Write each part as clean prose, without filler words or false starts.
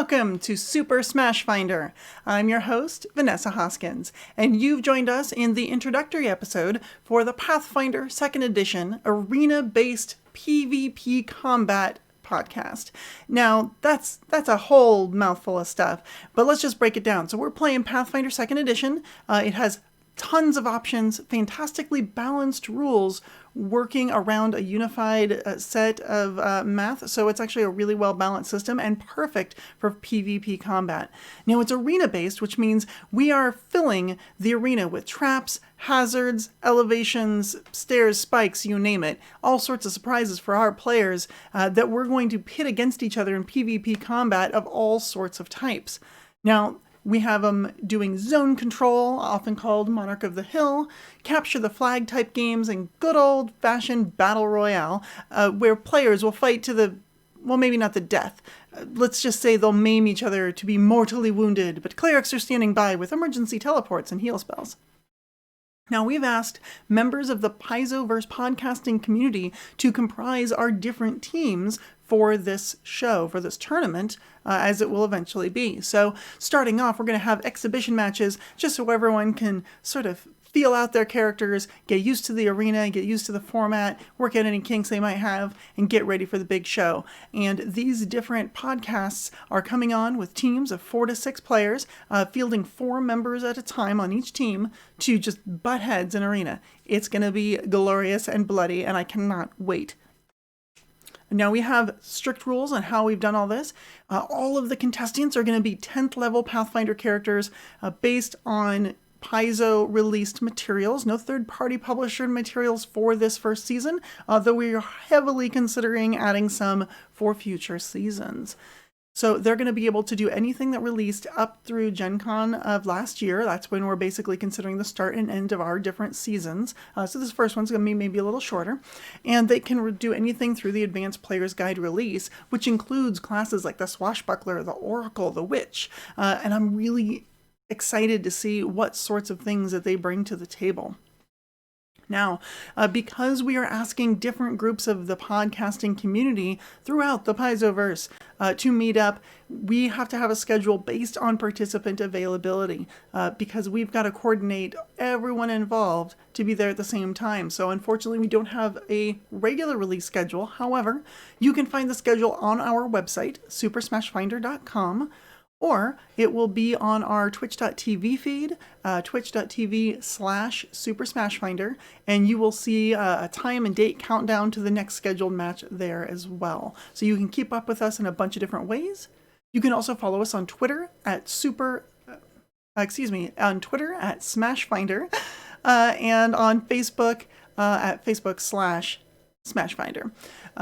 Welcome to Super Smashfinder. I'm your host, Vanessa Hoskins, and you've joined us in the introductory episode for the Pathfinder 2nd Edition arena-based PvP combat podcast. Now, that's a whole mouthful of stuff, but let's just break it down. So we're playing Pathfinder 2nd Edition. It has tons of options, fantastically balanced rules, working around a unified set of math. So it's actually a really well-balanced system and perfect for PvP combat. Now it's arena-based, which means we are filling the arena with traps, hazards, elevations, stairs, spikes, you name it. All sorts of surprises for our players that we're going to pit against each other in PvP combat of all sorts of types. Now, we have them doing zone control, often called Monarch of the Hill, capture the flag type games, and good old-fashioned battle royale, where players will fight to the, well, maybe not the death. Let's just say they'll maim each other to be mortally wounded, but clerics are standing by with emergency teleports and heal spells. Now, we've asked members of the Paizoverse podcasting community to comprise our different teams for this show, for this tournament, as it will eventually be. So starting off, we're going to have exhibition matches just so everyone can sort of feel out their characters, get used to the arena, get used to the format, work out any kinks they might have, and get ready for the big show. And these different podcasts are coming on with teams of 4 to 6 players, fielding 4 members at a time on each team to just butt heads in arena. It's going to be glorious and bloody, and I cannot wait. Now we have strict rules on how we've done all this. All of the contestants are going to be 10th level Pathfinder characters based on Paizo released materials. No third-party publisher materials for this first season, though we are heavily considering adding some for future seasons. So they're going to be able to do anything that released up through Gen Con of last year. That's when we're basically considering the start and end of our different seasons. So this first one's going to be maybe a little shorter. And they can do anything through the Advanced Player's Guide release, which includes classes like the Swashbuckler, the Oracle, the Witch. And I'm really excited to see what sorts of things that they bring to the table. Now, because we are asking different groups of the podcasting community throughout the Paizoverse to meet up, we have to have a schedule based on participant availability because we've got to coordinate everyone involved to be there at the same time. So unfortunately, we don't have a regular release schedule. However, you can find the schedule on our website, supersmashfinder.com. Or it will be on our twitch.tv feed, twitch.tv/Super Smashfinder, and you will see a time and date countdown to the next scheduled match there as well. So you can keep up with us in a bunch of different ways. You can also follow us on Twitter at Smashfinder, and on Facebook at Facebook/Smashfinder.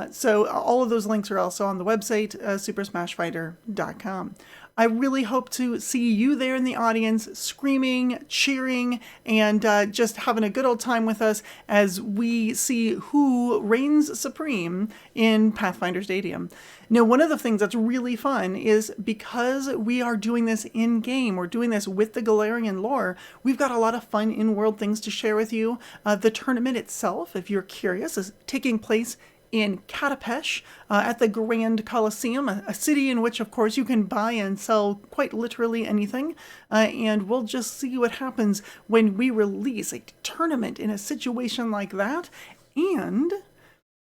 So all of those links are also on the website, supersmashfinder.com. I really hope to see you there in the audience, screaming, cheering, and just having a good old time with us as we see who reigns supreme in Pathfinder Stadium. Now, one of the things that's really fun is because we are doing this in-game, we're doing this with the Galarian lore, we've got a lot of fun in-world things to share with you. The tournament itself, if you're curious, is taking place in Katapesh at the Grand Coliseum, a city in which, of course, you can buy and sell quite literally anything. And we'll just see what happens when we release a tournament in a situation like that. And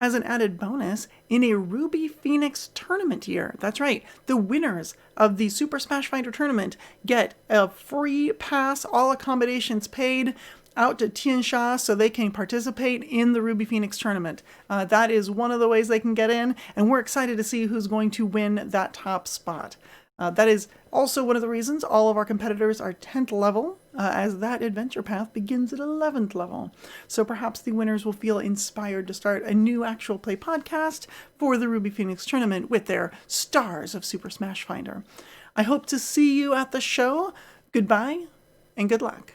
as an added bonus, in a Ruby Phoenix tournament year. That's right. The winners of the Super Smashfinder tournament get a free pass, all accommodations paid, out to Tiansha so they can participate in the Ruby Phoenix tournament. That is one of the ways they can get in, and we're excited to see who's going to win that top spot. That is also one of the reasons all of our competitors are 10th level, as that adventure path begins at 11th level. So perhaps the winners will feel inspired to start a new actual play podcast for the Ruby Phoenix tournament with their stars of Super Smashfinder. I hope to see you at the show. Goodbye, and good luck.